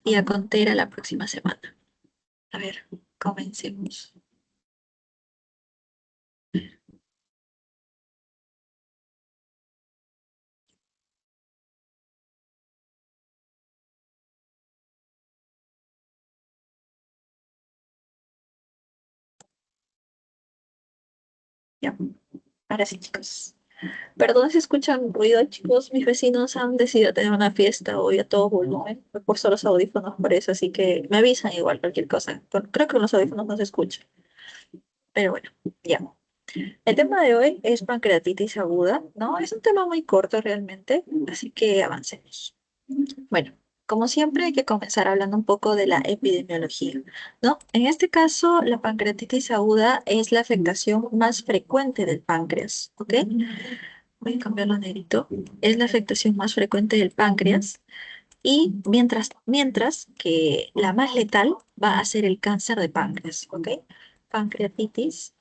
y a Contera la próxima semana. A ver, comencemos. Ya, ahora sí, chicos. Perdón si escuchan ruido, chicos. Mis vecinos han decidido tener una fiesta hoy a todo volumen. Me he puesto los audífonos por eso, así que me avisan igual cualquier cosa. Creo que con los audífonos no se escucha. Pero bueno, ya. El tema de hoy es pancreatitis aguda, ¿no? Es un tema muy corto realmente, así que avancemos. Bueno, como siempre hay que comenzar hablando un poco de la epidemiología, ¿no? En este caso, la pancreatitis aguda es la afectación más frecuente del páncreas, ¿ok? Voy a cambiarlo a negrito. Es la afectación más frecuente del páncreas y mientras que la más letal va a ser el cáncer de páncreas, ¿ok? Pancreatitis,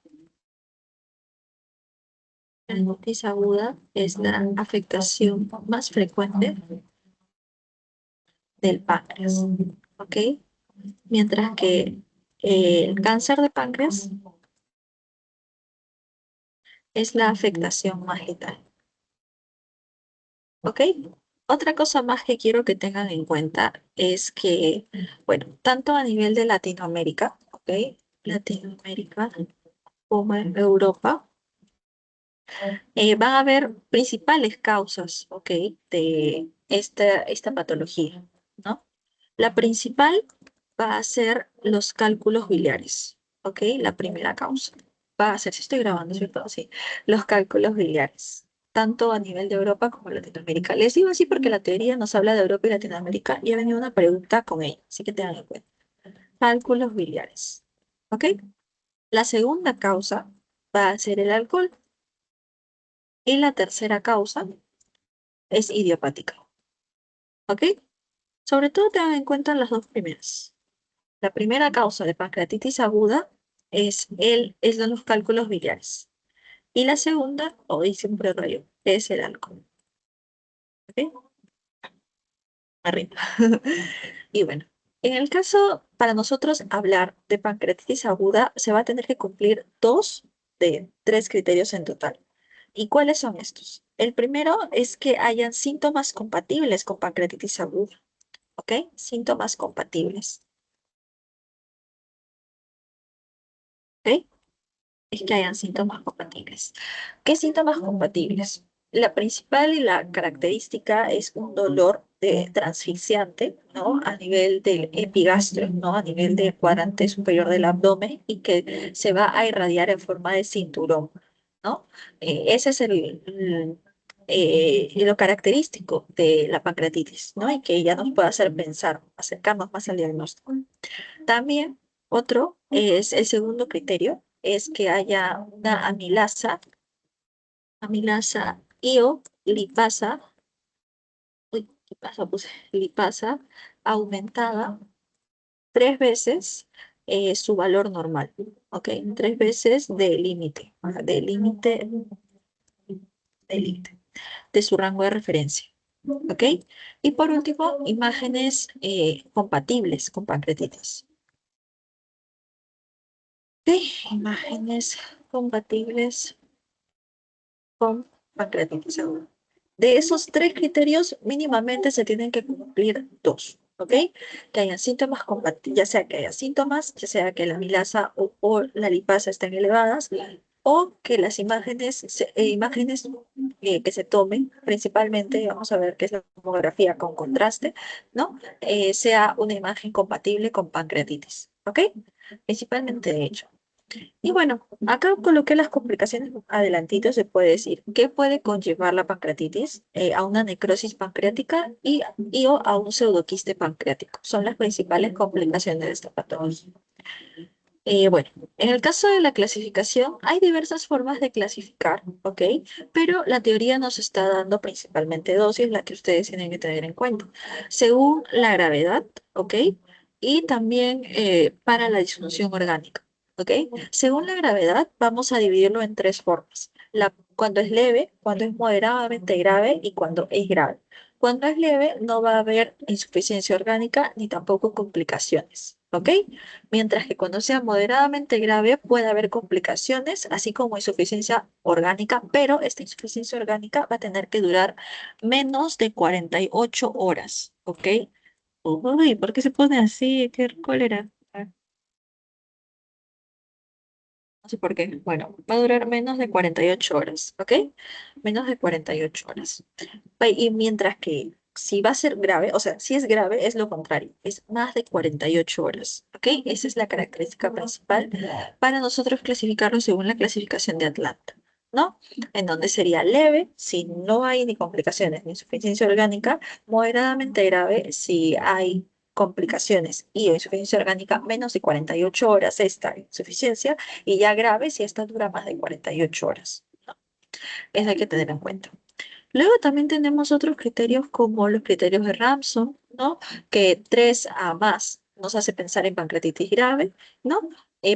pancreatitis aguda es la afectación más frecuente del páncreas, ¿ok? Mientras que el cáncer de páncreas es la afectación más letal, ¿ok? Otra cosa más que quiero que tengan en cuenta es que, bueno, tanto a nivel de Latinoamérica, ¿ok? Latinoamérica como en Europa, van a haber principales causas, ¿ok? De esta patología, ¿no? La principal va a ser los cálculos biliares, ¿ok? La primera causa va a ser, si estoy grabando, ¿cierto? Sí, los cálculos biliares, tanto a nivel de Europa como Latinoamérica. Les digo así porque la teoría nos habla de Europa y Latinoamérica y ha venido una pregunta con ello, así que tengan en cuenta. Cálculos biliares, ¿ok? La segunda causa va a ser el alcohol y la tercera causa es idiopática, ¿ok? Sobre todo tengan en cuenta las dos primeras. La primera causa de pancreatitis aguda es de los cálculos biliares. Y la segunda, hoy siempre rayo, es el alcohol. ¿Ok? Arriba. Y bueno, en el caso, para nosotros hablar de pancreatitis aguda, se va a tener que cumplir dos de tres criterios en total. ¿Y cuáles son estos? El primero es que hayan síntomas compatibles con pancreatitis aguda. ¿Ok? Síntomas compatibles. ¿Ok? Es que hayan síntomas compatibles. ¿Qué síntomas compatibles? La principal y la característica es un dolor de transfixiante, ¿no? A nivel del epigastrio, ¿no? A nivel del cuadrante superior del abdomen y que se va a irradiar en forma de cinturón, ¿no? Ese es lo característico de la pancreatitis, ¿no? Y que ya nos puede hacer pensar, acercarnos más al diagnóstico. También otro es el segundo criterio, es que haya una amilasa io lipasa, uy, lipasa, puse, lipasa aumentada tres veces su valor normal, ¿ok? Tres veces de límite, de su rango de referencia, ¿ok? Y por último, imágenes compatibles con pancreatitis. ¿Ok? Imágenes compatibles con pancreatitis aguda. De esos tres criterios, mínimamente se tienen que cumplir dos, ¿ok? Que hayan síntomas compatibles, ya sea que haya síntomas, ya sea que la amilasa o la lipasa estén elevadas, o que las imágenes que se tomen, principalmente, vamos a ver qué es la tomografía con contraste, ¿no? Sea una imagen compatible con pancreatitis, ¿ok? Principalmente de hecho. Y bueno, acá coloqué las complicaciones adelantito, se puede decir. ¿Qué puede conllevar la pancreatitis? A una necrosis pancreática y o a un pseudoquiste pancreático. Son las principales complicaciones de esta patología. Bueno, en el caso de la clasificación, hay diversas formas de clasificar, ¿ok? Pero la teoría nos está dando principalmente dos y es la que ustedes tienen que tener en cuenta. Según la gravedad, ¿ok? Y también para la disfunción orgánica, ¿ok? Según la gravedad, vamos a dividirlo en tres formas. Cuando es leve, cuando es moderadamente grave y cuando es grave. Cuando es leve, no va a haber insuficiencia orgánica ni tampoco complicaciones, ¿ok? Mientras que cuando sea moderadamente grave, puede haber complicaciones, así como insuficiencia orgánica, pero esta insuficiencia orgánica va a tener que durar menos de 48 horas, ¿ok? Uy, ¿por qué se pone así? ¿Qué cólera? No sé por qué. Bueno, va a durar menos de 48 horas, ¿ok? Menos de 48 horas. Y mientras que si va a ser grave, o sea, si es grave, es lo contrario, es más de 48 horas, ¿ok? Esa es la característica principal para nosotros clasificarlo según la clasificación de Atlanta, ¿no? En donde sería leve si no hay ni complicaciones ni insuficiencia orgánica, moderadamente grave si hay complicaciones y insuficiencia orgánica menos de 48 horas esta insuficiencia y ya grave si esta dura más de 48 horas. Eso hay que tener en cuenta. Luego también tenemos otros criterios como los criterios de Ramsson, ¿no? Que 3 a más nos hace pensar en pancreatitis grave, ¿no?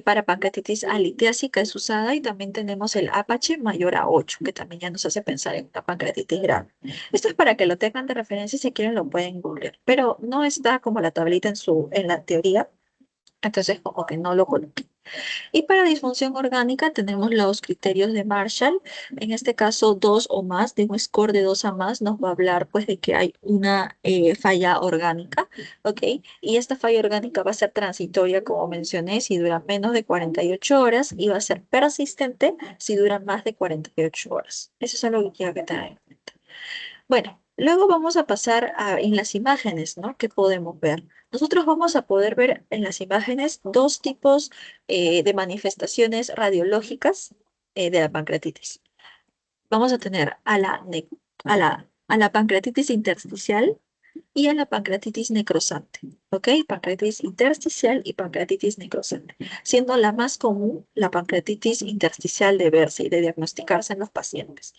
Para pancreatitis alitiásica es usada y también tenemos el Apache mayor a 8, que también ya nos hace pensar en una pancreatitis grave. Esto es para que lo tengan de referencia y si quieren lo pueden googlear, pero no está como la tablita en la teoría, entonces como que no lo coloqué. Y para disfunción orgánica tenemos los criterios de Marshall. En este caso, 2 o más, de un score de 2 a más, nos va a hablar pues de que hay una falla orgánica, ¿ok? Y esta falla orgánica va a ser transitoria, como mencioné, si dura menos de 48 horas y va a ser persistente si dura más de 48 horas. Eso es algo que quiero que tengan en cuenta. Bueno, luego vamos a pasar en las imágenes, ¿no? ¿Qué podemos ver? Nosotros vamos a poder ver en las imágenes dos tipos de manifestaciones radiológicas de la pancreatitis. Vamos a tener a la pancreatitis intersticial y a la pancreatitis necrosante, ¿ok? Pancreatitis intersticial y pancreatitis necrosante, siendo la más común la pancreatitis intersticial de verse y de diagnosticarse en los pacientes.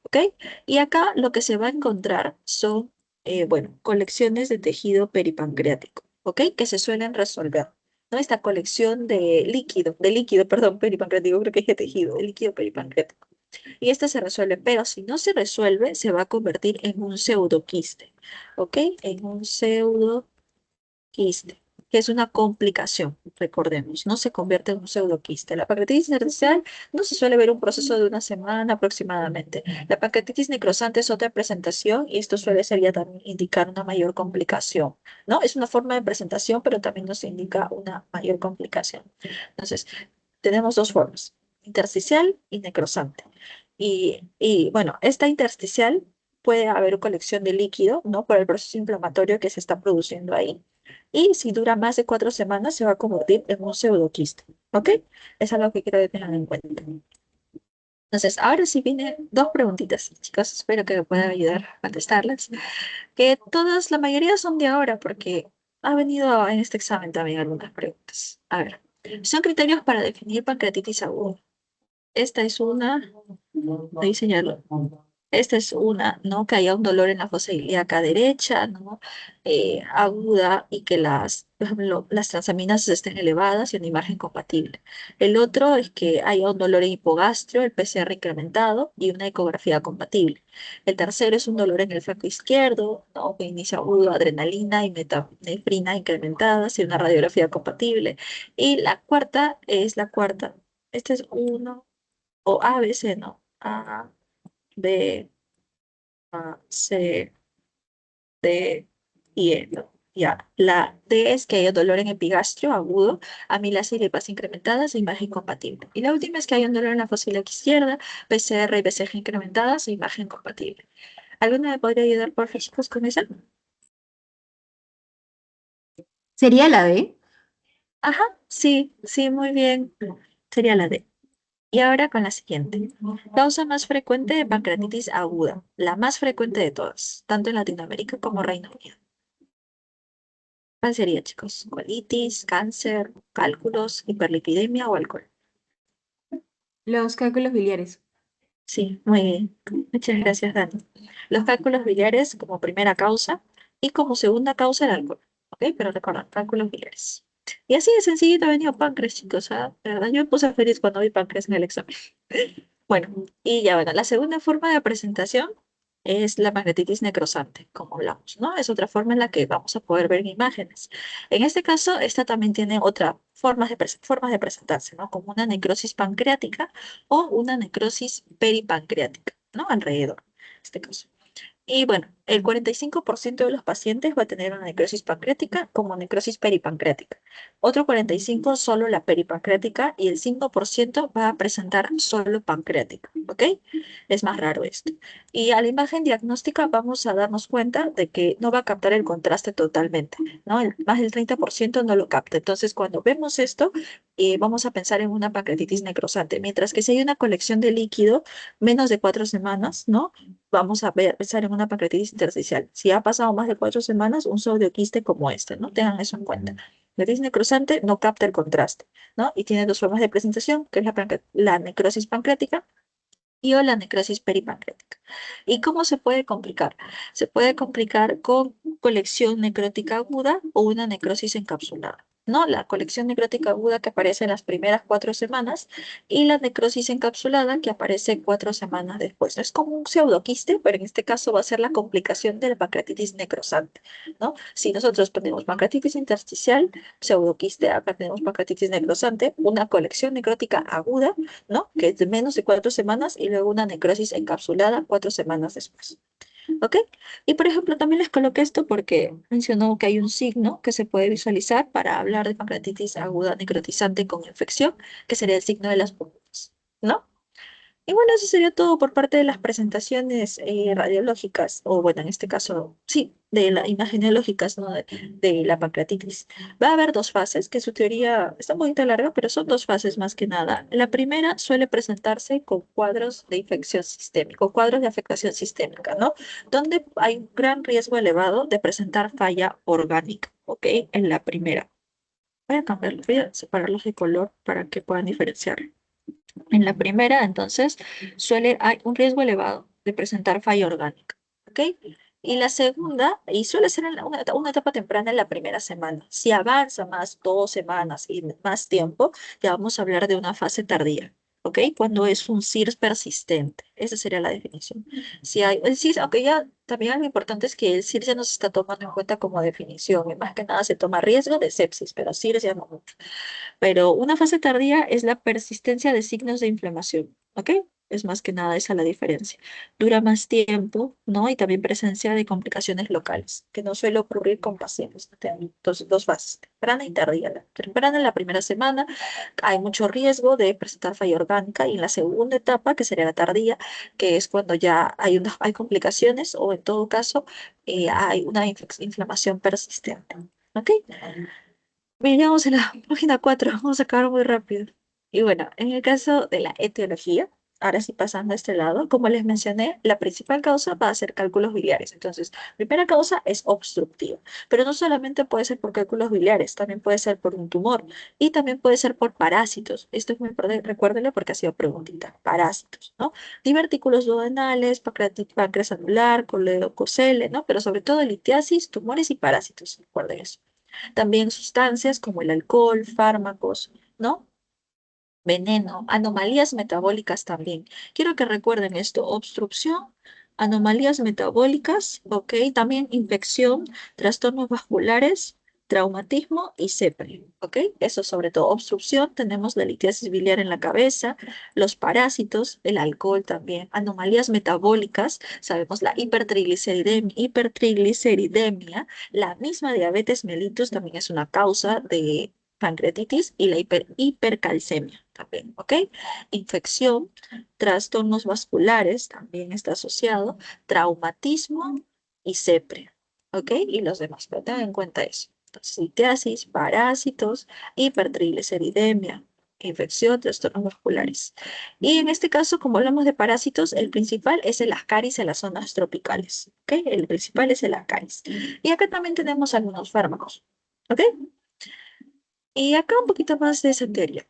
¿Ok? Y acá lo que se va a encontrar son, bueno, colecciones de tejido peripancreático, ¿ok? Que se suelen resolver, ¿no? Esta colección de líquido, perdón, peripancreático, creo que es de tejido, de líquido peripancreático. Y esta se resuelve, pero si no se resuelve, se va a convertir en un pseudoquiste, ¿ok? En un pseudoquiste quiste, que es una complicación, recordemos, no se convierte en un pseudoquiste. La pancreatitis intersticial no se suele ver un proceso de una semana aproximadamente. La pancreatitis necrosante es otra presentación y esto suele ser ya también indicar una mayor complicación, ¿no? Es una forma de presentación, pero también nos indica una mayor complicación. Entonces, tenemos dos formas, intersticial y necrosante. Bueno, esta intersticial puede haber colección de líquido, ¿no? Por el proceso inflamatorio que se está produciendo ahí. Y si dura más de 4 semanas, se va a convertir en un pseudoquiste. ¿Ok? Es algo que quiero que tengan en cuenta. Entonces, ahora sí vienen dos preguntitas, chicos. Espero que me puedan ayudar a contestarlas. Que todas, la mayoría son de ahora, porque ha venido en este examen también algunas preguntas. A ver, son criterios para definir pancreatitis aguda. Esta es una, voy a enseñarlo. Esta es una, ¿no? Que haya un dolor en la fosa ilíaca derecha, ¿no? Aguda y que por ejemplo, las transaminases estén elevadas y una imagen compatible. El otro es que haya un dolor en hipogastrio, el PCR incrementado y una ecografía compatible. El tercero es un dolor en el flanco izquierdo, ¿no? Que inicia agudo, adrenalina y metanefrina incrementadas y una radiografía compatible. Y la cuarta es la cuarta. Este es uno, o A, B, C, ¿no? A, B, C, D y E, ¿no? Ya, la D es que haya dolor en epigastrio agudo, amilasa y lipasa incrementadas e imagen compatible. Y la última es que haya un dolor en la fosa ilíaca izquierda, PCR y BCG incrementadas e imagen compatible. ¿Alguna me podría ayudar, por favor, chicos, con esa? ¿Sería la D? Ajá, sí, sí, muy bien. Sería la D. Y ahora con la siguiente. Causa más frecuente de pancreatitis aguda, la más frecuente de todas, tanto en Latinoamérica como Reino Unido. ¿Cuál sería, chicos? Colitis, cáncer, cálculos, hiperlipidemia o alcohol. Los cálculos biliares. Sí, muy bien. Muchas gracias, Dani. Los cálculos biliares como primera causa y como segunda causa el alcohol. ¿Ok? Pero recordad, cálculos biliares. Y así de sencillito ha venido páncreas, chicos. ¿Ah? De verdad, yo me puse feliz cuando vi páncreas en el examen. Bueno, y ya bueno, la segunda forma de presentación es la pancreatitis necrosante, como hablamos, ¿no? Es otra forma en la que vamos a poder ver en imágenes. En este caso, esta también tiene otra formas de presentarse, ¿no? Como una necrosis pancreática o una necrosis peripancreática, ¿no? Alrededor, en este caso. Y bueno, el 45% de los pacientes va a tener una necrosis pancreática como necrosis peripancreática. Otro 45% solo la peripancreática y el 5% va a presentar solo pancreática, ¿ok? Es más raro esto. Y a la imagen diagnóstica vamos a darnos cuenta de que no va a captar el contraste totalmente, ¿no? Más del 30% no lo capta. Entonces, cuando vemos esto, vamos a pensar en una pancreatitis necrosante, mientras que si hay una colección de líquido menos de 4 semanas, ¿no? Vamos a pensar en una pancreatitis intersticial. Si ha pasado más de 4 semanas, un pseudoquiste como este, ¿no? Tengan eso en cuenta. La pancreatitis necrosante no capta el contraste, ¿no? Y tiene dos formas de presentación, que es la necrosis pancreática y o la necrosis peripancreática. ¿Y cómo se puede complicar? Se puede complicar con colección necrótica aguda o una necrosis encapsulada. ¿No? La colección necrótica aguda que aparece en las primeras 4 semanas y la necrosis encapsulada que aparece 4 semanas después. Es como un pseudoquiste, pero en este caso va a ser la complicación de la pancreatitis necrosante, ¿no? Si nosotros tenemos pancreatitis intersticial, pseudoquiste, acá tenemos pancreatitis necrosante, una colección necrótica aguda, ¿no? Que es de menos de 4 semanas y luego una necrosis encapsulada 4 semanas después. ¿Ok? Y por ejemplo, también les coloqué esto porque mencionó que hay un signo que se puede visualizar para hablar de pancreatitis aguda necrotizante con infección, que sería el signo de las burbujas, ¿no? Y bueno, eso sería todo por parte de las presentaciones radiológicas, o bueno, en este caso, sí, de las imagenológicas, ¿no? De la pancreatitis. Va a haber dos fases, que su teoría está un poquito larga, pero son dos fases más que nada. La primera suele presentarse con cuadros de infección sistémica, o cuadros de afectación sistémica, ¿no? Donde hay un gran riesgo elevado de presentar falla orgánica, ¿ok? En la primera. Voy a cambiarlo, voy a separarlos de color para que puedan diferenciar. En la primera, entonces, hay un riesgo elevado de presentar falla orgánica, ¿ok? Y la segunda, y suele ser en una etapa temprana en la primera semana. Si avanza más 2 semanas y más tiempo, ya vamos a hablar de una fase tardía, ¿ok? Cuando es un CIRS persistente. Esa sería la definición. Si hay, el CIRS, aunque ya también algo importante es que el CIRS ya no se está tomando en cuenta como definición, y más que nada se toma riesgo de sepsis, pero CIRS ya no mucho. Pero una fase tardía es la persistencia de signos de inflamación, ¿ok? Es más que nada esa la diferencia. Dura más tiempo, ¿no? Y también presencia de complicaciones locales, que no suele ocurrir con pacientes. Entonces, dos fases, temprana y tardía. La temprana en la primera semana hay mucho riesgo de presentar falla orgánica y en la segunda etapa, que sería la tardía, que es cuando ya hay complicaciones o en todo caso hay una inflamación persistente. ¿Ok? Miramos en la página 4, vamos a acabar muy rápido. Y bueno, en el caso de la etiología, ahora sí pasando a este lado, como les mencioné, la principal causa va a ser cálculos biliares. Entonces, primera causa es obstructiva, pero no solamente puede ser por cálculos biliares, también puede ser por un tumor y también puede ser por parásitos. Esto es muy importante, recuérdenlo porque ha sido preguntita. Parásitos, ¿no? Divertículos duodenales, páncreas anular, colecocele, ¿no? Pero sobre todo litiasis, tumores y parásitos. Recuerden eso. También sustancias como el alcohol, fármacos, ¿no? Veneno, anomalías metabólicas también. Quiero que recuerden esto, obstrucción, anomalías metabólicas, ¿ok? También infección, trastornos vasculares, traumatismo y sepre, ¿ok? Eso sobre todo, obstrucción, tenemos la litiasis biliar en la cabeza, los parásitos, el alcohol también, anomalías metabólicas, sabemos la hipertrigliceridemia, la misma diabetes mellitus también es una causa de pancreatitis y la hipercalcemia también, ¿ok? Infección, trastornos vasculares también está asociado, traumatismo y sepre, ¿ok? Y los demás, pero tengan en cuenta eso. Entonces, litiasis, parásitos, hipertrigliceridemia, infección, trastornos vasculares. Y en este caso, como hablamos de parásitos, el principal es el ascaris en las zonas tropicales, ¿ok? El principal es el ascaris. Y acá también tenemos algunos fármacos, ¿ok? Y acá un poquito más de centeria,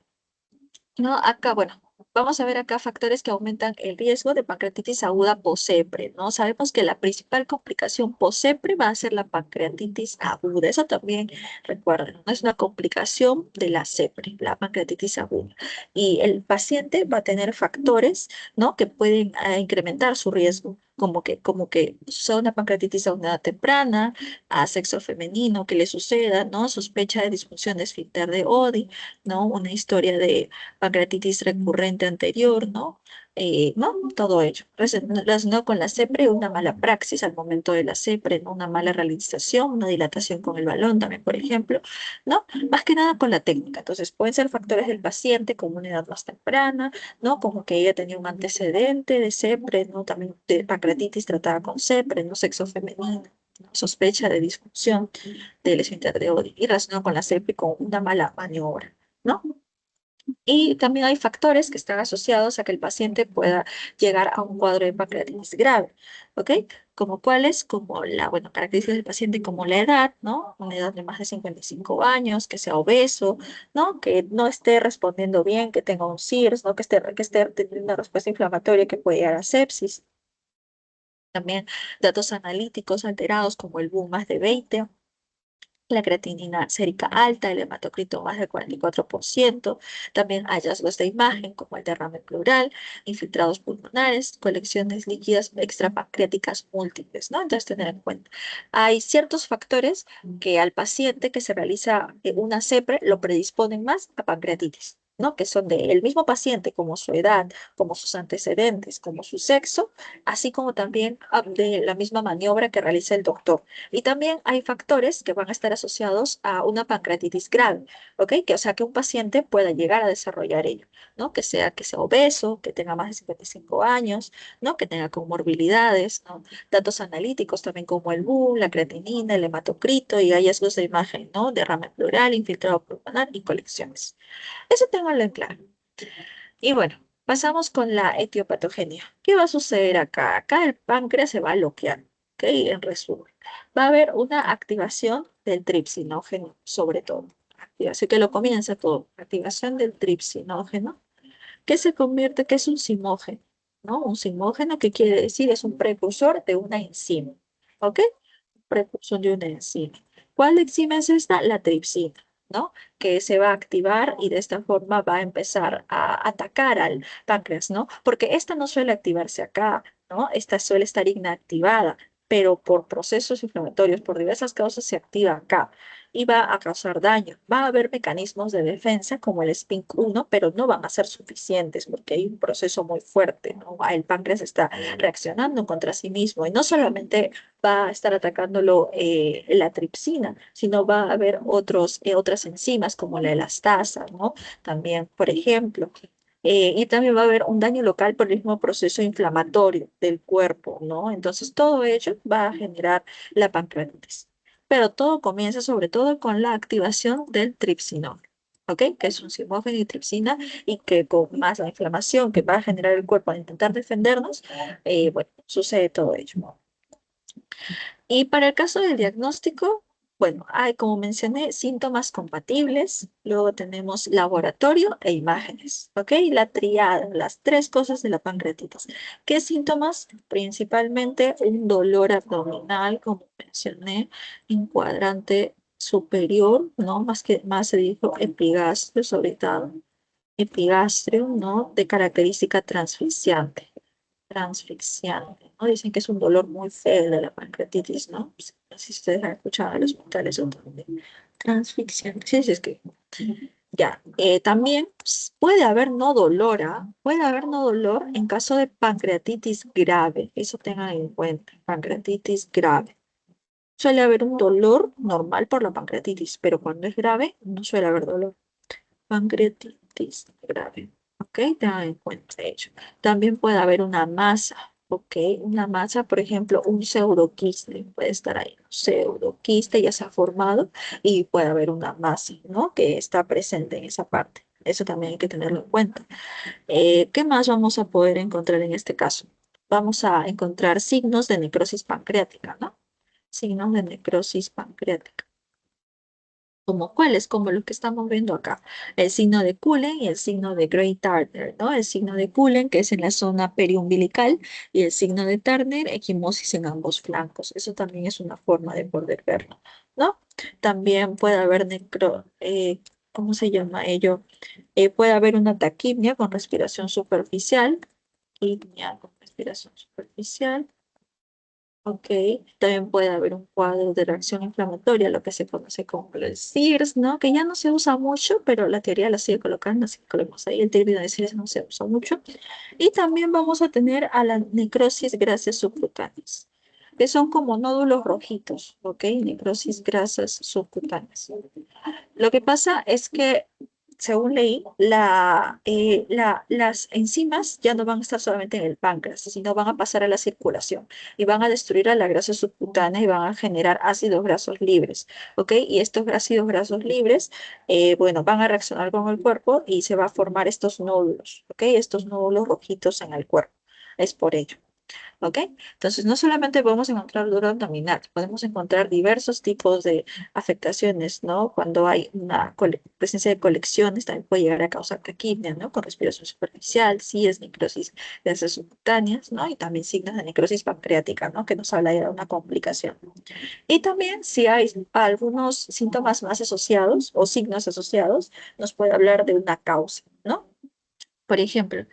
¿no? Acá, bueno, vamos a ver acá factores que aumentan el riesgo de pancreatitis aguda posepre, ¿no? Sabemos que la principal complicación posepre va a ser la pancreatitis aguda. Eso también recuerden, ¿no? Es una complicación de la sepre, la pancreatitis aguda. Y el paciente va a tener factores, ¿no? Que pueden incrementar su riesgo. como que sea una pancreatitis a una edad temprana, a sexo femenino, que le suceda, ¿no? Sospecha de disfunción de esfínter de Oddi, ¿no? Una historia de pancreatitis recurrente anterior, ¿no? ¿No? Todo ello. Relacionado con la CEPRE, una mala praxis al momento de la CEPRE, ¿no? Una mala realización, una dilatación con el balón también, por ejemplo, ¿no? Más que nada con la técnica. Entonces, pueden ser factores del paciente como una edad más temprana, ¿no? Como que ella tenía un antecedente de CEPRE, ¿no? También de pancreatitis tratada con CEPRE, ¿no? Sexo femenino, ¿no? Sospecha de disfunción del esfínter de Oddi y relacionado con la CEPRE con una mala maniobra, ¿no? Y también hay factores que están asociados a que el paciente pueda llegar a un cuadro de pancreatitis grave, ¿ok? Como cuáles, como bueno, características del paciente como la edad, ¿no? Una edad de más de 55 años, que sea obeso, ¿no? Que no esté respondiendo bien, que tenga un CIRS, ¿no? Que esté teniendo una respuesta inflamatoria que puede llegar a sepsis. También datos analíticos alterados como el BUN más de 20, la creatinina sérica alta, el hematocrito más del 44%, también hallazgos de imagen como el derrame pleural, infiltrados pulmonares, colecciones líquidas extrapancreáticas múltiples, ¿no? Entonces, tener en cuenta. Hay ciertos factores que al paciente que se realiza una CEPRE lo predisponen más a pancreatitis, ¿no? Que son del mismo paciente, como su edad, como sus antecedentes, como su sexo, así como también de la misma maniobra que realiza el doctor. Y también hay factores que van a estar asociados a una pancreatitis grave, ¿ok? O sea, que un paciente pueda llegar a desarrollar ello, ¿no? Que sea obeso, que tenga más de 55 años, ¿no? Que tenga comorbilidades, ¿no? Datos analíticos también como el BUN, la creatinina, el hematocrito y hallazgos de imagen, ¿no? Derrame pleural, infiltrado pulmonar y colecciones. Eso ténganlo en claro. Y bueno, pasamos con la etiopatogenia. ¿Qué va a suceder acá? Acá el páncreas se va a bloquear, ¿ok? En resumen, va a haber una activación del tripsinógeno, sobre todo. Así que lo comienza todo. Activación del tripsinógeno, que se convierte, que es un simógeno, ¿no? Un simógeno que quiere decir es un precursor de una enzima, ¿ok? Precursor de una enzima. ¿Cuál enzima es esta? La tripsina, ¿no? Que se va a activar y de esta forma va a empezar a atacar al páncreas, ¿no? Porque esta no suele activarse acá, ¿no? Esta suele estar inactivada, pero por procesos inflamatorios, por diversas causas, se activa acá y va a causar daño. Va a haber mecanismos de defensa como el SPINK1, pero no van a ser suficientes porque hay un proceso muy fuerte, ¿no? El páncreas está reaccionando contra sí mismo y no solamente va a estar atacándolo la tripsina, sino va a haber otras enzimas como la elastasa, ¿no? También, por ejemplo. Y también va a haber un daño local por el mismo proceso inflamatorio del cuerpo, ¿no? Entonces, todo ello va a generar la pancreatitis. Pero todo comienza sobre todo con la activación del tripsinón, ¿ok? Que es un simógeno y tripsina y que con más la inflamación que va a generar el cuerpo al intentar defendernos, bueno, sucede todo ello. Y para el caso del diagnóstico, bueno, hay, como mencioné, síntomas compatibles, luego tenemos laboratorio e imágenes, ¿ok? La triada, las tres cosas de la pancreatitis. ¿Qué síntomas? Principalmente un dolor abdominal, como mencioné, en cuadrante superior, ¿no? Más se dijo epigastrio, sobre todo, epigastrio, ¿no? De característica transfixiante, ¿no? Dicen que es un dolor muy feo de la pancreatitis, ¿no? Pues, no sé si ustedes han escuchado en los hospitales o también. Transfixiante, sí, sí, es que ya. También puede haber no dolor, ¿ah? Puede haber no dolor en caso de pancreatitis grave, eso tengan en cuenta, pancreatitis grave. Suele haber un dolor normal por la pancreatitis, pero cuando es grave no suele haber dolor. Pancreatitis grave. ¿Ok? Tengan en cuenta ello. También puede haber una masa. ¿Ok? Una masa, por ejemplo, un pseudoquiste puede estar ahí. Un pseudoquiste ya se ha formado y puede haber una masa, ¿no? Que está presente en esa parte. Eso también hay que tenerlo en cuenta. ¿Qué más vamos a poder encontrar en este caso? Vamos a encontrar signos de necrosis pancreática, ¿no? Signos de necrosis pancreática. ¿Como cuáles? Como los que estamos viendo acá. El signo de Cullen y el signo de Gray-Turner, ¿no? El signo de Cullen, que es en la zona periumbilical, y el signo de Turner, equimosis en ambos flancos. Eso también es una forma de poder verlo, ¿no? También puede haber ¿cómo se llama ello? Puede haber una taquimia con respiración superficial, taquimia con respiración superficial. Ok, también puede haber un cuadro de reacción inflamatoria, lo que se conoce como el SIRS, ¿no? Que ya no se usa mucho, pero la teoría la sigue colocando, así que colocamos ahí el término de SIRS no se usa mucho. Y también vamos a tener a la necrosis grasas subcutáneas, que son como nódulos rojitos, ¿ok? Necrosis grasas subcutáneas. Lo que pasa es que, según leí, las enzimas ya no van a estar solamente en el páncreas, sino van a pasar a la circulación y van a destruir a la grasa subcutánea y van a generar ácidos grasos libres, ¿ok? Y estos ácidos grasos libres, bueno, van a reaccionar con el cuerpo y se va a formar estos nódulos, ¿ok? Estos nódulos rojitos en el cuerpo. Es por ello. ¿Ok? Entonces, no solamente podemos encontrar dolor abdominal, podemos encontrar diversos tipos de afectaciones, ¿no? Cuando hay una presencia de colecciones, también puede llegar a causar taquipnea, ¿no? Con respiración superficial, sí es necrosis de heces subcutáneas, ¿no? Y también signos de necrosis pancreática, ¿no? Que nos habla ya de una complicación. Y también si hay algunos síntomas más asociados o signos asociados, nos puede hablar de una causa, ¿no? Por ejemplo,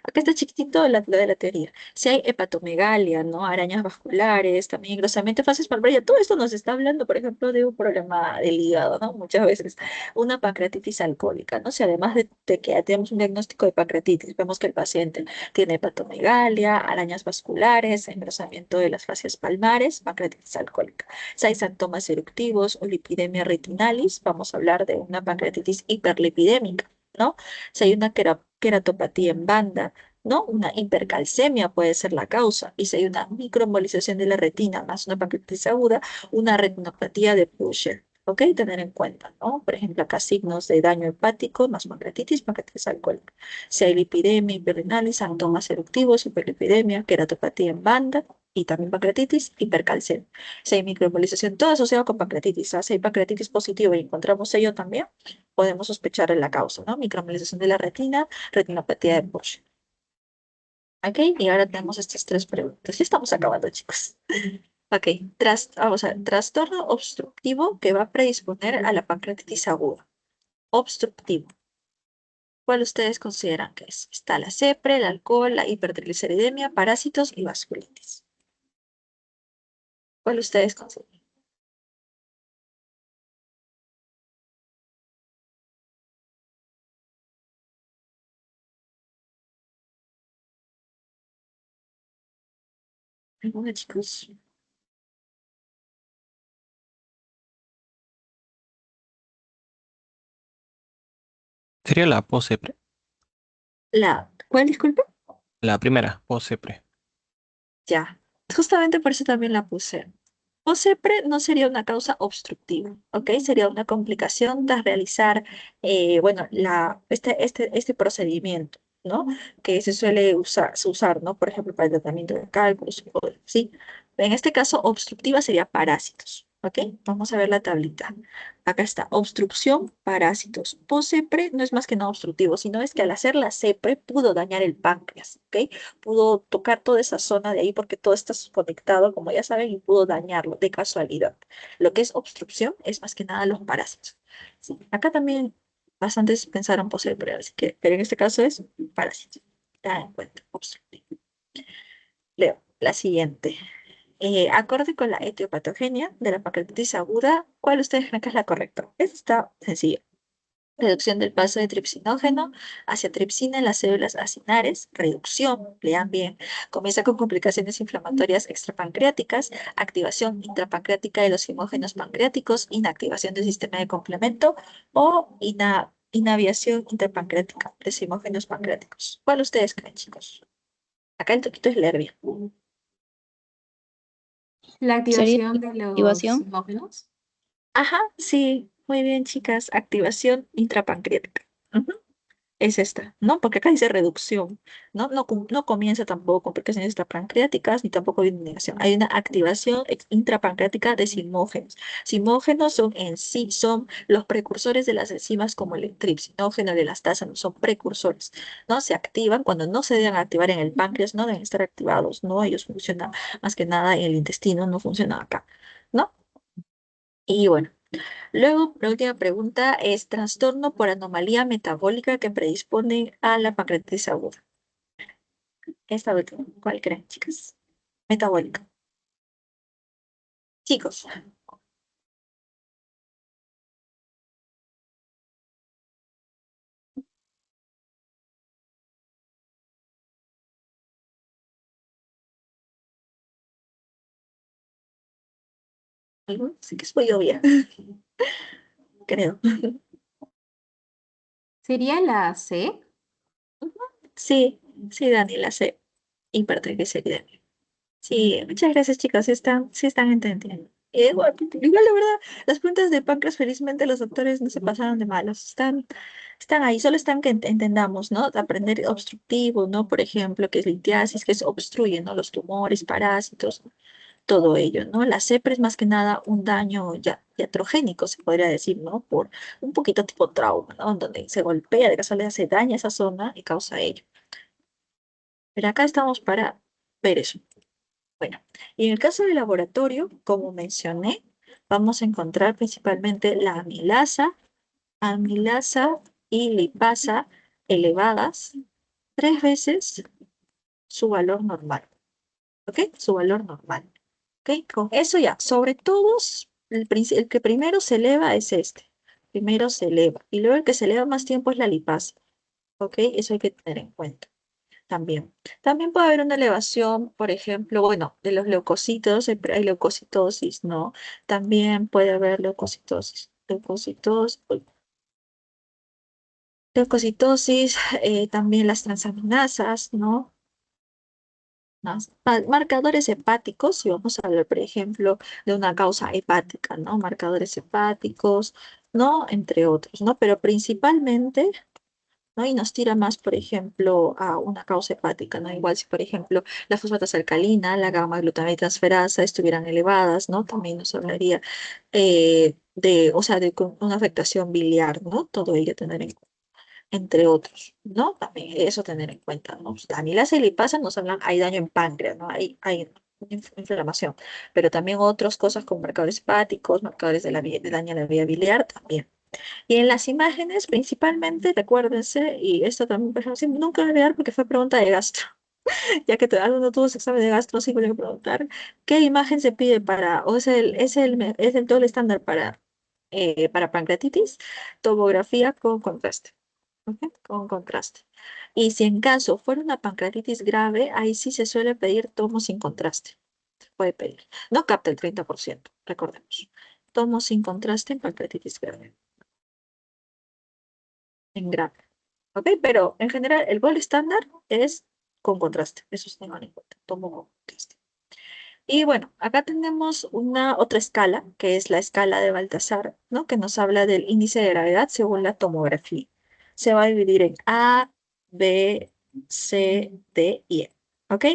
acá está chiquitito lo de la teoría. Si hay hepatomegalia, ¿no? Arañas vasculares, también engrosamiento de fases palmarias, todo esto nos está hablando, por ejemplo, de un problema del hígado, ¿no? Muchas veces una pancreatitis alcohólica, ¿no? Si además de que ya tenemos un diagnóstico de pancreatitis, vemos que el paciente tiene hepatomegalia, arañas vasculares, engrosamiento de las fascias palmares, pancreatitis alcohólica. Si hay síntomas eruptivos o lipidemia retinalis, vamos a hablar de una pancreatitis hiperlipidémica, ¿no? Si hay una queratopatía en banda, ¿no? Una hipercalcemia puede ser la causa. Y si hay una microembolización de la retina más una pancreatitis aguda, una retinopatía de Pusher. ¿Ok? Tener en cuenta, ¿no? Por ejemplo, acá signos de daño hepático, más pancreatitis alcohólica. Si hay lipidemia, hiperrenal, síntomas eruptivos, hiperlipidemia, queratopatía en banda y también pancreatitis, hipercalcemia. Si hay microembolización, todo asociado con pancreatitis. Si hay pancreatitis positiva y encontramos ello también, podemos sospechar en la causa, ¿no? Microamelización de la retina, retinopatía de Porsche. ¿Ok? Y ahora tenemos estas tres preguntas. Ya estamos acabando, chicos. Ok, vamos a ver. Trastorno obstructivo que va a predisponer a la pancreatitis aguda. Obstructivo. ¿Cuál ustedes consideran que es? Está la CEPRE, el alcohol, la hipertrigliceridemia, parásitos y vasculitis. ¿Cuál ustedes consideran? ¿Alguna, chicos? Sería la POSEPRE. ¿Cuál, disculpe? La primera, POSEPRE. Ya. Justamente por eso también la puse. O siempre no sería una causa obstructiva, ¿ok? Sería una complicación tras realizar, bueno, este procedimiento, ¿no? Que se suele usar, ¿no? Por ejemplo, para el tratamiento de cálculos, ¿sí? En este caso, obstructiva sería parásitos, ¿ok? Vamos a ver la tablita. Acá está, obstrucción, parásitos. POSEPRE no es más que no obstructivo, sino es que al hacer la CEPRE pudo dañar el páncreas, ¿ok? Pudo tocar toda esa zona de ahí porque todo está conectado, como ya saben, y pudo dañarlo de casualidad. Lo que es obstrucción es más que nada los parásitos. Sí, acá también bastantes pensaron poseer, pero en este caso es parásito. Tengan en cuenta, obstructivo. Leo, la siguiente. Acorde con la etiopatogenia de la pancreatitis aguda, ¿cuál ustedes creen que es la correcta? Esta está sencilla. Reducción del paso de tripsinógeno hacia tripsina en las células acinares, reducción, lean bien, comienza con complicaciones inflamatorias extrapancreáticas, activación intrapancreática de los fimógenos pancreáticos, inactivación del sistema de complemento o inaviación intrapancreática de fimógenos pancreáticos. ¿Cuál ustedes creen, chicos? Acá el toquito es leer bien. La ¿Sería activación de los activación? hemógenos. Ajá, sí, muy bien, chicas, activación intrapancreática. Es esta, ¿no? Porque acá dice reducción, ¿no? No comienza tampoco con complicaciones extrapancreáticas ni tampoco hay negación. Hay una activación intrapancreática de simógenos. Simógenos son en sí, son los precursores de las enzimas como el tripsinógeno, el elastasa, no son precursores, ¿no? Se activan cuando no se deben activar en el páncreas, no deben estar activados, ¿no? Ellos funcionan más que nada en el intestino, no funcionan acá, ¿no? Y bueno. Luego, la última pregunta es trastorno por anomalía metabólica que predispone a la pancreatitis aguda. Esta última, ¿cuál creen, chicas? Metabólica. Chicos, algo sí que es muy obvia, creo. ¿Sería la C? Sí, sí, Dani, la sé. Hipertriglicéridos. Sí, muchas gracias, chicos. Sí están entendiendo. Igual, la verdad, las preguntas de páncreas, felizmente los doctores no se pasaron de malos. Están ahí, solo están que entendamos, ¿no? Aprender obstructivo, ¿no? Por ejemplo, que es litiasis, que es obstruye, ¿no? Los tumores, parásitos, todo ello, ¿no? La sepra es más que nada un daño ya iatrogénico, se podría decir, ¿no? Por un poquito tipo trauma, ¿no? Donde se golpea, de casualidad se daña esa zona y causa ello. Pero acá estamos para ver eso. Bueno, y en el caso del laboratorio, como mencioné, vamos a encontrar principalmente la amilasa y lipasa elevadas 3 veces su valor normal, ¿ok? Su valor normal, ¿ok? Con eso ya, sobre todos, el que primero se eleva es este. Primero se eleva. Y luego el que se eleva más tiempo es la lipasa, ¿ok? Eso hay que tener en cuenta. También. También puede haber una elevación, por ejemplo, bueno, de los leucocitos, siempre hay leucocitosis, ¿no? También puede haber leucocitosis, también las transaminasas, ¿no? Marcadores hepáticos, si vamos a hablar, por ejemplo, de una causa hepática, ¿no? Marcadores hepáticos, ¿no? Entre otros, ¿no? Pero principalmente, ¿no? Y nos tira más, por ejemplo, a una causa hepática, ¿no? Igual si, por ejemplo, la fosfatas alcalina, la gamma glutamitransferasa estuvieran elevadas, ¿no? También nos hablaría o sea, de una afectación biliar, ¿no? Todo ello tener en cuenta, entre otros, ¿no? También eso tener en cuenta, ¿no? Pues, la amilasa y lipasa nos hablan, hay daño en páncreas, ¿no? Hay inflamación, pero también otras cosas como marcadores hepáticos, marcadores de daño a la vía biliar, también. Y en las imágenes, principalmente, recuérdense, y esto también, por ejemplo, sí, nunca voy a olvidar porque fue pregunta de gastro, ya que alguno tuvo su examen de gastro, sí voy a preguntar, ¿qué imagen se pide para, o es el todo el estándar para pancreatitis? Tomografía con contraste, ¿ok? Con contraste. Y si en caso fuera una pancreatitis grave, ahí sí se suele pedir tomo sin contraste, se puede pedir. No capta el 30%, recordemos. Tomo sin contraste en pancreatitis grave, en grave. ¿Ok? Pero en general el gol estándar es con contraste. Eso se tengan en cuenta. Tomo con contraste. Y bueno, acá tenemos una otra escala, que es la escala de Baltasar, ¿no? Que nos habla del índice de gravedad según la tomografía. Se va a dividir en A, B, C, D y E. ¿Ok?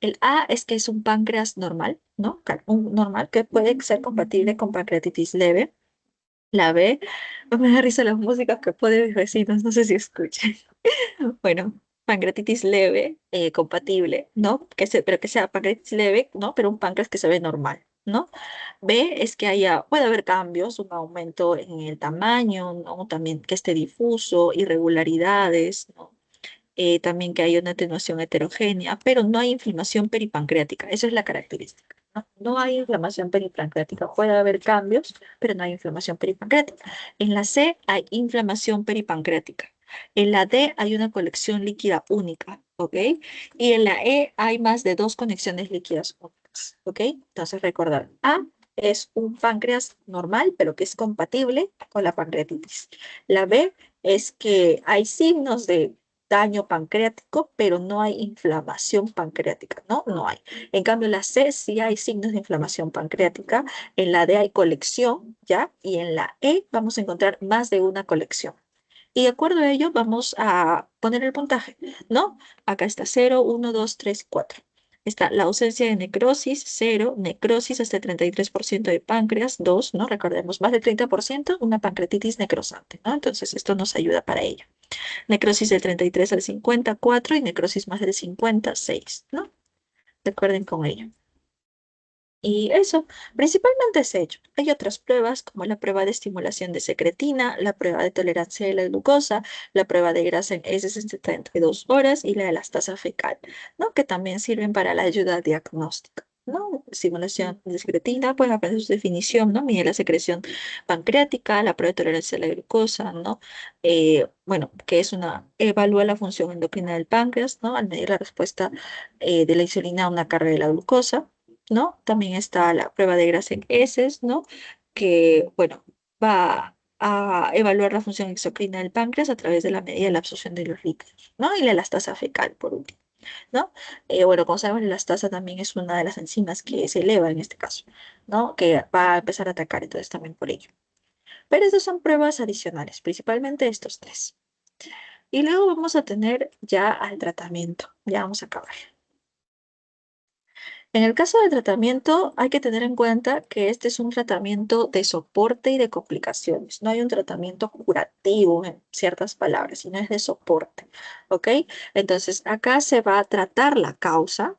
El A es que es un páncreas normal, ¿no? Un normal que puede ser compatible con pancreatitis leve. La B, me da risa las músicas que ponen mis vecinos, no sé si escuchan. Bueno, pancreatitis leve, compatible, ¿no? Pero que sea pancreatitis leve, ¿no? Pero un páncreas que se ve normal, ¿no? B es que puede haber cambios, un aumento en el tamaño, ¿no? También que esté difuso, irregularidades, ¿no? También que haya una atenuación heterogénea, pero no hay inflamación peripancreática. Esa es la característica, ¿no? No hay inflamación peripancreática. Puede haber cambios, pero no hay inflamación peripancreática. En la C hay inflamación peripancreática. En la D hay una colección líquida única, ¿ok? Y en la E hay más de 2 conexiones líquidas únicas, ¿ok? Entonces recordar, A es un páncreas normal, pero que es compatible con la pancreatitis. La B es que hay signos de daño pancreático, pero no hay inflamación pancreática, ¿no? No hay. En cambio, en la C sí hay signos de inflamación pancreática, en la D hay colección, ¿ya? Y en la E vamos a encontrar más de una colección. Y de acuerdo a ello, vamos a poner el puntaje, ¿no? Acá está 0, 1, 2, 3, 4. Está la ausencia de necrosis, 0, necrosis hasta el 33% de páncreas, 2, ¿no? Recordemos, más del 30%, una pancreatitis necrosante, ¿no? Entonces, esto nos ayuda para ello. Necrosis del 33 al 54 y necrosis más del 56, ¿no? Recuerden con ello. Y eso, principalmente es ello. Hay otras pruebas como la prueba de estimulación de secretina, la prueba de tolerancia a la glucosa, la prueba de grasa en heces en 72 horas y la elastasa fecal, ¿no? Que también sirven para la ayuda diagnóstica. ¿no? Estimulación de secretina, pueden aprender su definición, ¿no? Mide la secreción pancreática, la prueba de tolerancia a la glucosa, ¿no? Bueno, que es evalúa la función endocrina del páncreas, ¿no? Al medir la respuesta de la insulina a una carga de la glucosa, ¿no? También está la prueba de grasa en heces, ¿no? Que, bueno, va a evaluar la función exocrina del páncreas a través de la medida de la absorción de los líquidos, ¿no? Y la elastasa fecal, por último, ¿no? Bueno, como sabemos, la elastasa también es una de las enzimas que se eleva en este caso, ¿no? Que va a empezar a atacar, entonces también por ello. Pero estas son pruebas adicionales, principalmente estos tres. Y luego vamos a tener ya al tratamiento, ya vamos a acabar. En el caso del tratamiento, hay que tener en cuenta que este es un tratamiento de soporte y de complicaciones. No hay un tratamiento curativo en ciertas palabras, sino es de soporte. ¿Ok? Entonces, acá se va a tratar la causa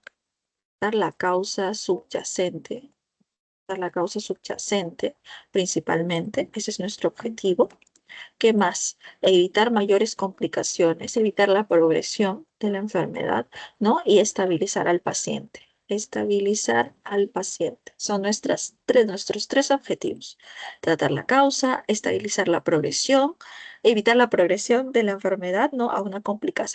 subyacente, tratar la causa subyacente principalmente. Ese es nuestro objetivo. ¿Qué más? Evitar mayores complicaciones, evitar la progresión de la enfermedad, ¿no? Y estabilizar al paciente. Estabilizar al paciente. Son nuestros tres objetivos. Tratar la causa, estabilizar la progresión, evitar la progresión de la enfermedad, ¿no? A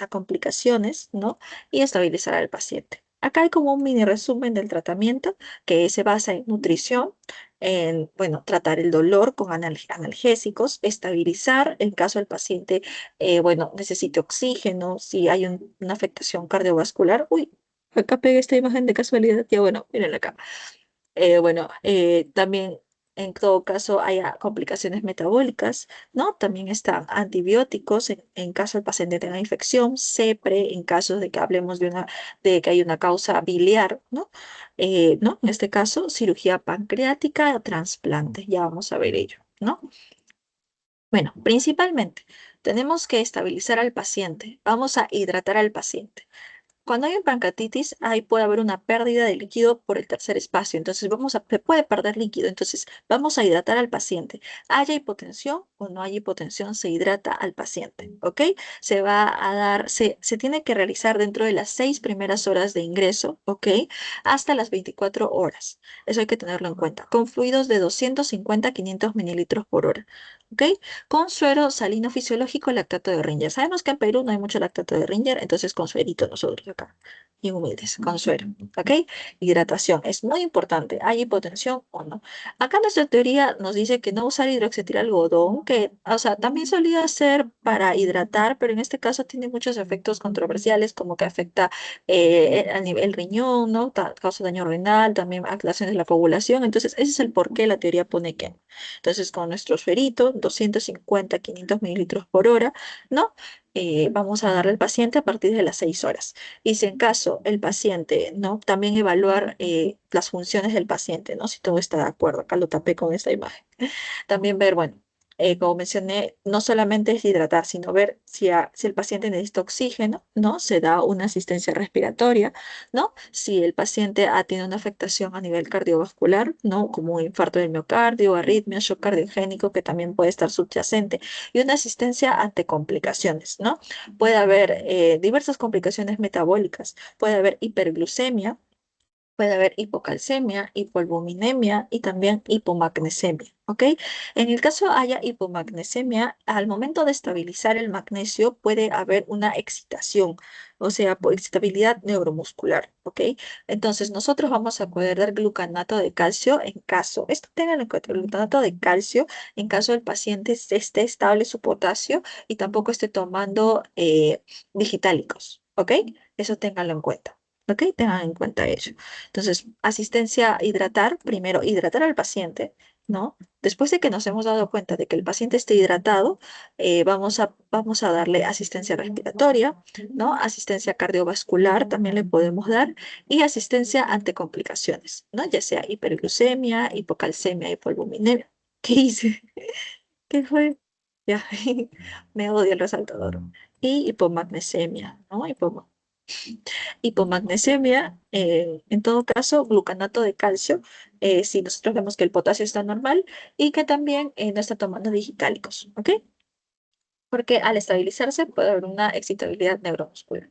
complicaciones, ¿no? Y estabilizar al paciente. Acá hay como un mini resumen del tratamiento que se basa en nutrición, en, bueno, tratar el dolor con analgésicos, estabilizar en caso el paciente, bueno, necesite oxígeno, si hay una afectación cardiovascular. Uy, acá pegué esta imagen de casualidad, ya bueno, miren acá. Bueno, también en todo caso haya complicaciones metabólicas, ¿no? También están antibióticos en caso el paciente tenga infección, CEPRE en caso de que hablemos de que hay una causa biliar, ¿no? ¿No? En este caso, cirugía pancreática, trasplante, ya vamos a ver ello, ¿no? Bueno, principalmente tenemos que estabilizar al paciente, vamos a hidratar al paciente. Cuando hay pancreatitis, ahí puede haber una pérdida de líquido por el tercer espacio. Entonces, se puede perder líquido. Entonces, vamos a hidratar al paciente. Haya hipotensión o no haya hipotensión, se hidrata al paciente. ¿Ok? Se tiene que realizar dentro de las 6 primeras horas de ingreso. ¿Ok? Hasta las 24 horas. Eso hay que tenerlo en cuenta. Con fluidos de 250 a 500 mililitros por hora. ¿Ok? Con suero salino fisiológico, lactato de Ringer. Sabemos que en Perú no hay mucho lactato de Ringer, entonces con suerito nosotros acá, y humildes, con suero, ¿ok? Hidratación, es muy importante, ¿hay hipotensión o no? Acá nuestra teoría nos dice que no usar hidroxetilalgodón, que, o sea, también solía ser para hidratar, pero en este caso tiene muchos efectos controversiales, como que afecta a nivel riñón, ¿no? Causa daño renal, también alteraciones de la coagulación, entonces ese es el por qué la teoría pone que no. Entonces, con nuestro esferito, 250, 500 mililitros por hora, ¿no? Vamos a darle al paciente a partir de las 6 horas. Y si en caso el paciente, ¿no? También evaluar las funciones del paciente, ¿no? Si todo está de acuerdo. Acá lo tapé con esta imagen. También ver, bueno, como mencioné, no solamente es hidratar, sino ver si el paciente necesita oxígeno, ¿no? Se da una asistencia respiratoria, ¿no? Si el paciente tiene una afectación a nivel cardiovascular, ¿no? Como un infarto del miocardio, arritmia, shock cardiogénico, que también puede estar subyacente, y una asistencia ante complicaciones, ¿no? Puede haber diversas complicaciones metabólicas, puede haber hiperglucemia, puede haber hipocalcemia, hipoalbuminemia y también hipomagnesemia, ¿ok? En el caso haya hipomagnesemia, al momento de estabilizar el magnesio puede haber una excitación, o sea, excitabilidad neuromuscular, ¿ok? Entonces nosotros vamos a poder dar glucanato de calcio esto tengan en cuenta, glucanato de calcio en caso el paciente esté estable su potasio y tampoco esté tomando digitálicos, ¿ok? Eso ténganlo en cuenta. ¿Ok? Tengan en cuenta ello. Entonces, asistencia a hidratar, primero hidratar al paciente, ¿no? Después de que nos hemos dado cuenta de que el paciente esté hidratado, vamos a darle asistencia respiratoria, ¿no? Asistencia cardiovascular también le podemos dar y asistencia ante complicaciones, ¿no? Ya sea hiperglucemia, hipocalcemia, hipoalbuminemia. ¿Qué hice? ¿Qué fue? Ya, me odia el resaltador. Y hipomagnesemia, ¿no? Hipomagnesemia, en todo caso, glucanato de calcio, si nosotros vemos que el potasio está normal y que también no está tomando digitálicos, ¿ok? Porque al estabilizarse puede haber una excitabilidad neuromuscular.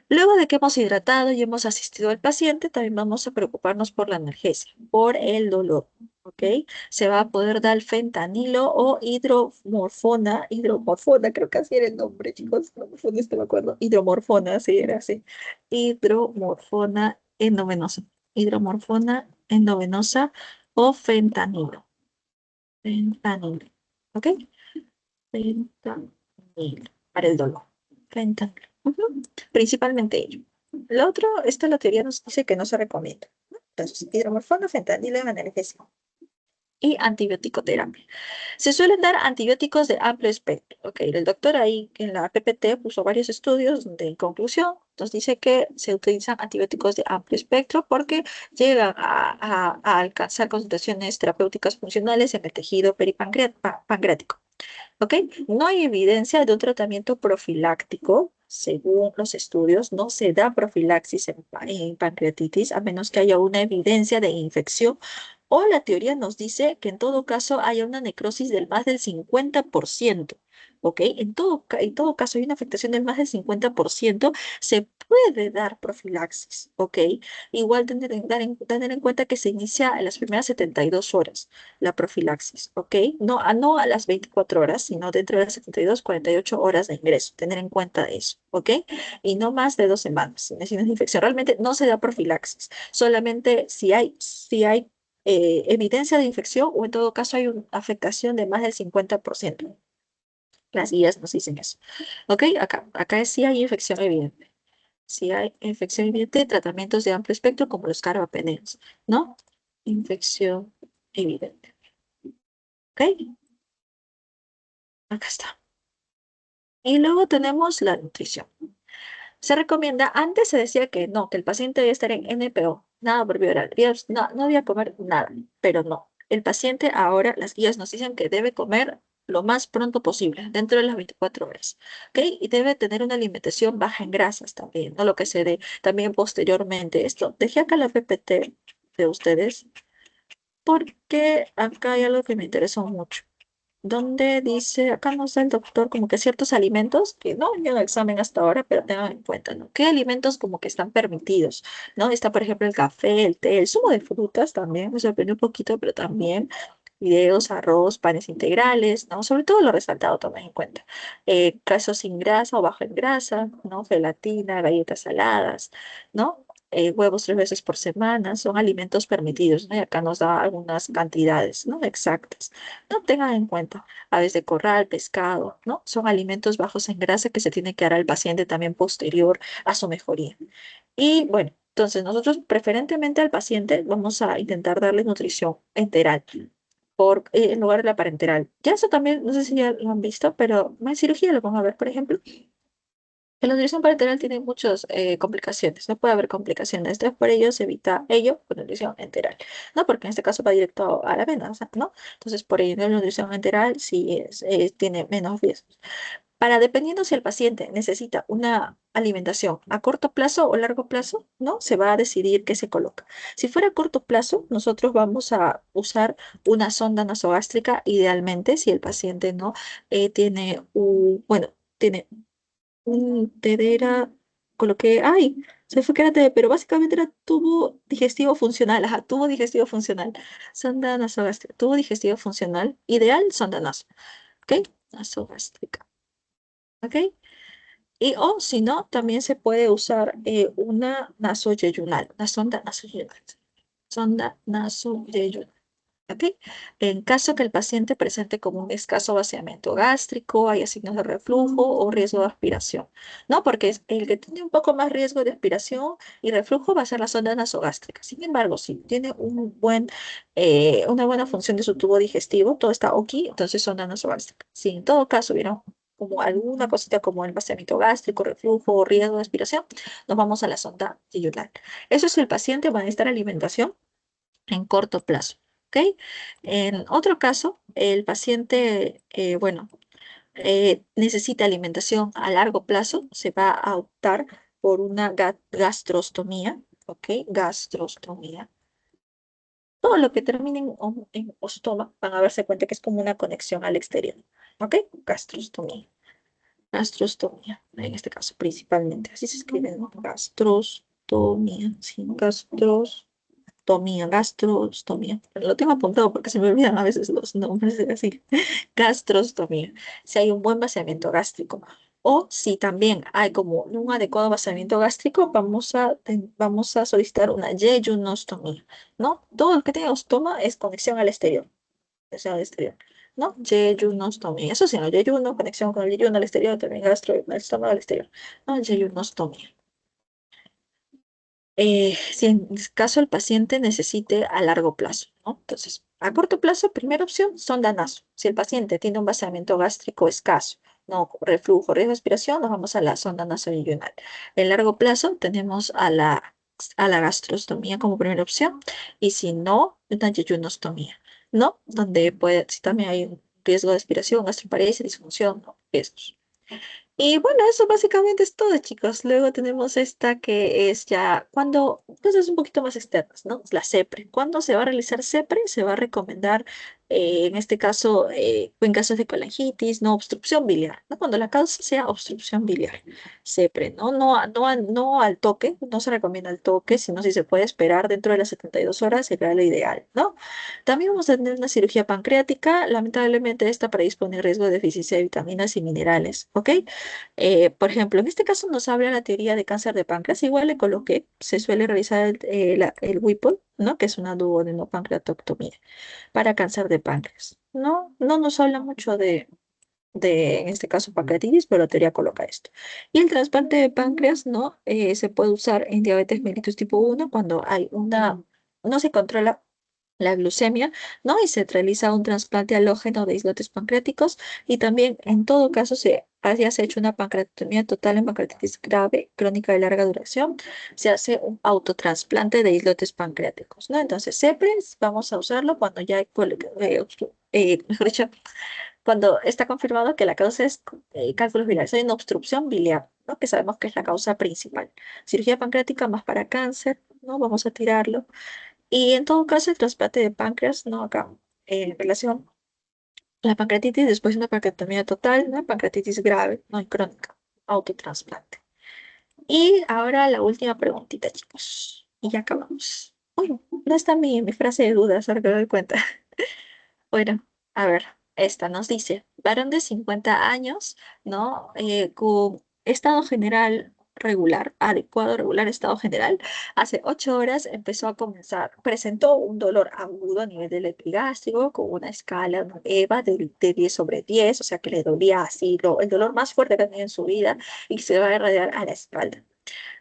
Luego de que hemos hidratado y hemos asistido al paciente, también vamos a preocuparnos por la analgesia, por el dolor, ¿ok? Se va a poder dar fentanilo o hidromorfona, creo que así era el nombre, chicos, no me acuerdo, hidromorfona, sí, era así, hidromorfona endovenosa, hidromorfona endovenosa o fentanilo, fentanilo, ¿ok? Fentanilo, para el dolor, fentanilo. Ujú. Principalmente ello. Lo otro, esta la teoría nos dice que no se recomienda, ¿no? Entonces, hidromorfona, fentanilo en analgésico y antibiótico terapia. Se suelen dar antibióticos de amplio espectro. Ok, el doctor ahí en la PPT puso varios estudios donde en conclusión nos dice que se utilizan antibióticos de amplio espectro porque llegan a alcanzar concentraciones terapéuticas funcionales en el tejido peripancreático. ¿Ok? No hay evidencia de un tratamiento profiláctico. Según los estudios, no se da profilaxis en pancreatitis a menos que haya una evidencia de infección o la teoría nos dice que en todo caso haya una necrosis del más del 50%. ¿Ok? En todo caso hay una afectación del más del 50%, se puede dar profilaxis. ¿Ok? Igual tener en cuenta que se inicia en las primeras 72 horas la profilaxis, ¿ok? No a las 24 horas, sino dentro de las 72, 48 horas de ingreso. Tener en cuenta eso, ¿ok? Y no más de 2 semanas sin signos de infección. Realmente no se da profilaxis, solamente si hay evidencia de infección o en todo caso hay una afectación de más del 50%. Las guías nos dicen eso, ¿ok? Acá sí hay infección evidente. Si hay infección evidente, tratamientos de amplio espectro como los carbapenems, ¿no? Infección evidente, ¿ok? Acá está. Y luego tenemos la nutrición. Se recomienda, antes se decía que no, que el paciente debe estar en NPO, nada por vía oral, no debía comer nada, pero no. El paciente ahora, las guías nos dicen que debe comer lo más pronto posible, dentro de las 24 horas, ¿ok? Y debe tener una alimentación baja en grasas también, ¿no? Lo que se dé también posteriormente. Esto, dejé acá la PPT de ustedes, porque acá hay algo que me interesó mucho donde dice, acá nos da el doctor como que ciertos alimentos que no han ido al examen hasta ahora, pero tengan en cuenta, ¿no? ¿Qué alimentos como que están permitidos? ¿No? Está, por ejemplo, el café, el té, el zumo de frutas también, me sorprendió un poquito, pero también fideos, arroz, panes integrales, ¿no? Sobre todo lo resaltado, tomen en cuenta. Quesos sin grasa o bajo en grasa, ¿no? Gelatina, galletas saladas, ¿no? Huevos 3 veces por semana, son alimentos permitidos, ¿no? Y acá nos da algunas cantidades, ¿no? Exactas. No tengan en cuenta aves de corral, pescado, ¿no? Son alimentos bajos en grasa que se tiene que dar al paciente también posterior a su mejoría. Y bueno, entonces nosotros preferentemente al paciente vamos a intentar darle nutrición enteral en lugar de la parenteral. Ya eso también, no sé si ya lo han visto, pero en cirugía lo vamos a ver, por ejemplo. La nutrición parenteral tiene muchas complicaciones, no puede haber complicaciones, entonces por ello se evita ello con nutrición enteral, ¿no? Porque en este caso va directo a la vena, o sea, ¿no? Entonces por ello la nutrición enteral sí tiene menos riesgos. Dependiendo si el paciente necesita una alimentación a corto plazo o largo plazo, ¿no? Se va a decidir qué se coloca. Si fuera a corto plazo, nosotros vamos a usar una sonda nasogástrica, idealmente, si el paciente no tiene bueno, tiene un TD coloqué, ay, se fue que era TD, pero básicamente era tubo digestivo funcional, ajá, tubo digestivo funcional, sonda nasogástrica, tubo digestivo funcional, ideal, sonda naso, ¿ok? Nasogástrica, ¿ok? Y o si no, también se puede usar una nasoyeyunal, una sonda nasoyeyunal, sonda nasoyeyunal. ¿Ok? En caso que el paciente presente como un escaso vaciamiento gástrico, haya signos de reflujo o riesgo de aspiración, ¿no? Porque el que tiene un poco más riesgo de aspiración y reflujo va a ser la sonda nasogástrica. Sin embargo, si tiene una buena función de su tubo digestivo, todo está ok, entonces sonda nasogástrica. Si en todo caso hubiera como alguna cosita como el vaciamiento gástrico, reflujo o riesgo de aspiración, nos vamos a la sonda yeyular. Eso es el paciente va a necesitar alimentación en corto plazo. ¿Ok? En otro caso, el paciente, necesita alimentación a largo plazo, se va a optar por una gastrostomía. ¿Ok? Gastrostomía. Todo lo que termine en ostoma van a darse cuenta que es como una conexión al exterior. ¿Ok? Gastrostomía. Gastrostomía, en este caso principalmente. Así se escribe, ¿no? Gastrostomía, sí, gastrostomía, gastrostomía. Pero lo tengo apuntado porque se me olvidan a veces los nombres así. Gastrostomía. Si hay un buen vaciamiento gástrico. O si también hay como un adecuado vaciamiento gástrico, vamos a solicitar una yeyunostomía, ¿no? Todo lo que tenga ostoma es conexión al exterior, conexión al exterior, ¿no? Yeyunostomía. Eso sí, no, yeyuno, conexión con el yeyuno al exterior, también gastro, el estómago al exterior, ¿no? Yeyunostomía. Si en caso el paciente necesite a largo plazo, ¿no? Entonces, a corto plazo, primera opción, sonda naso. Si el paciente tiene un vaciamiento gástrico escaso, no reflujo, riesgo de aspiración, nos vamos a la sonda nasoyunal. En largo plazo, tenemos a la gastrostomía como primera opción, y si no, una yeyunostomía, ¿no? Donde puede, si también hay un riesgo de aspiración, gastroparesia, disfunción, ¿no? Riesgos. Y bueno, eso básicamente es todo, chicos. Luego tenemos esta que es ya cuando, cosas un poquito más externas, ¿no? La CEPRE. ¿Cuándo se va a realizar CEPRE? Se va a recomendar, en este caso, en casos de colangitis, no obstrucción biliar, ¿no? Cuando la causa sea obstrucción biliar, CEPRE, ¿no? No al toque, no se recomienda al toque, sino si se puede esperar dentro de las 72 horas sería lo ideal, ¿no? También vamos a tener una cirugía pancreática, lamentablemente esta predispone riesgo de deficiencia de vitaminas y minerales, ¿ok? Por ejemplo, en este caso nos habla la teoría de cáncer de páncreas. Igual le coloqué, se suele realizar el Whipple, ¿no? Que es una duodenopancreatectomía para cáncer de páncreas. No nos habla mucho en este caso, pancreatitis, pero la teoría coloca esto. Y el trasplante de páncreas, ¿no? Se puede usar en diabetes mellitus tipo 1 cuando no se controla la glucemia, ¿no? Y se realiza un trasplante halógeno de islotes pancreáticos y también en todo caso se ya se ha hecho una pancreatomía total en pancreatitis grave, crónica de larga duración, se hace un autotrasplante de islotes pancreáticos, ¿no? Entonces, siempre vamos a usarlo cuando ya hay, mejor dicho, cuando está confirmado que la causa es cálculos biliares, hay una obstrucción biliar, ¿no? Que sabemos que es la causa principal. Cirugía pancreática más para cáncer, ¿no? Vamos a tirarlo. Y en todo caso, el trasplante de páncreas, ¿no? Acá, en relación a la pancreatitis, después de una pancreatomía total, una pancreatitis grave, no y crónica, autotrasplante. Y ahora la última preguntita, chicos. Y ya acabamos. Uy, no está mi frase de dudas, ahora que me doy cuenta. Bueno, a ver, esta nos dice, varón de 50 años, ¿no? Con estado general regular, adecuado, regular estado general, hace 8 horas empezó a comenzar, presentó un dolor agudo a nivel del epigástrico con una escala, una EVA de 10 sobre 10, o sea que le dolía así, el dolor más fuerte que ha tenido en su vida y se va a irradiar a la espalda.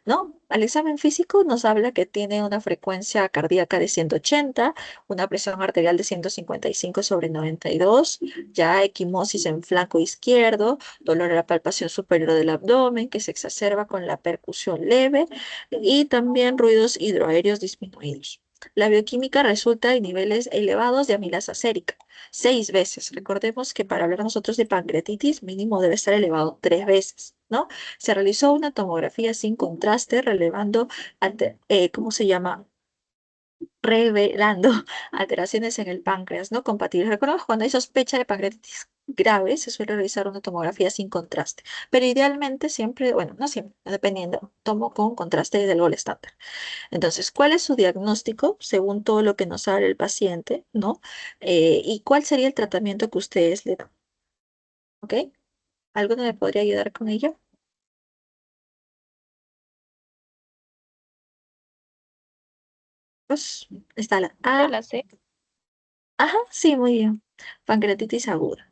¿No? Al examen físico nos habla que tiene una frecuencia cardíaca de 180, una presión arterial de 155 sobre 92, ya equimosis en flanco izquierdo, dolor a la palpación superior del abdomen que se exacerba con la percusión leve y también ruidos hidroaéreos disminuidos. La bioquímica resulta en niveles elevados de amilasa sérica, 6 veces. Recordemos que para hablar nosotros de pancreatitis, mínimo debe estar elevado 3 veces, ¿no? Se realizó una tomografía sin contraste, ¿cómo se llama? Revelando alteraciones en el páncreas, ¿no? Compatibles. Recordemos cuando hay sospecha de pancreatitis grave, se suele realizar una tomografía sin contraste, pero idealmente siempre, bueno, no siempre, dependiendo, tomo con contraste del gol estándar. Entonces, ¿cuál es su diagnóstico según todo lo que nos habla el paciente, ¿no? ¿Y cuál sería el tratamiento que ustedes le dan? ¿Ok? ¿Alguno me podría ayudar con ello? Pues está la Yo A. la sé. Ajá, sí, muy bien. Pancreatitis aguda.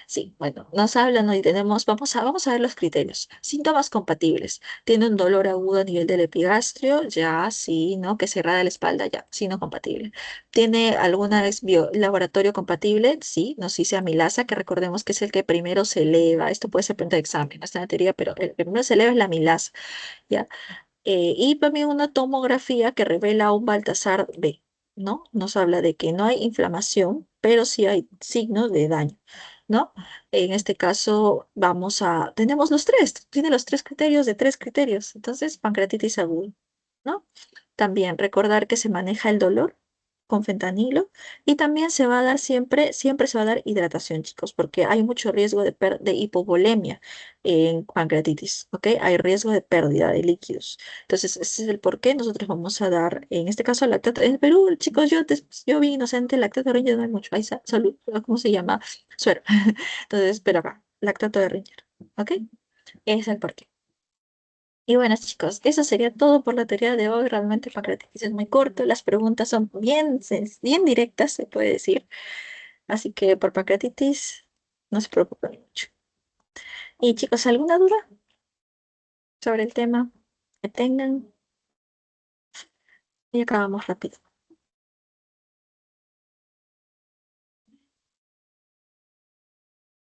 Sí, bueno, nos hablan hoy, vamos a ver los criterios. Síntomas compatibles. Tiene un dolor agudo a nivel del epigastrio, ya, sí, ¿no? Que se irradia la espalda, ya, sí, no compatible. ¿Tiene alguna laboratorio compatible? Sí, nos dice amilasa, que recordemos que es el que primero se eleva. Esto puede ser pregunta de examen, no está en la teoría, pero el que primero se eleva es la amilasa, ¿ya? Y también una tomografía que revela un Baltasar B, ¿no? Nos habla de que no hay inflamación, pero sí hay signos de daño, ¿no? En este caso tenemos los tres, tiene los tres criterios de tres criterios, entonces pancreatitis aguda, ¿no? También recordar que se maneja el dolor con fentanilo y también se va a dar siempre se va a dar hidratación, chicos, porque hay mucho riesgo de hipovolemia en pancreatitis, ¿ok? Hay riesgo de pérdida de líquidos. Entonces, ese es el por qué nosotros vamos a dar, en este caso, lactato. En Perú, chicos, yo vi inocente, lactato de Ringer no hay mucho. Ahí está, salud, ¿cómo se llama? Suero. Entonces, pero acá, lactato de Ringer, ¿ok? Ese es el por qué. Y bueno, chicos, eso sería todo por la teoría de hoy. Realmente el pancreatitis es muy corto, las preguntas son bien directas, se puede decir. Así que por pancreatitis, no se preocupen mucho. Y chicos, ¿alguna duda sobre el tema que tengan? Y acabamos rápido.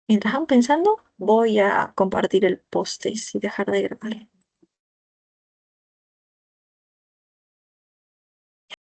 Mientras van pensando, voy a compartir el post y dejar de grabar.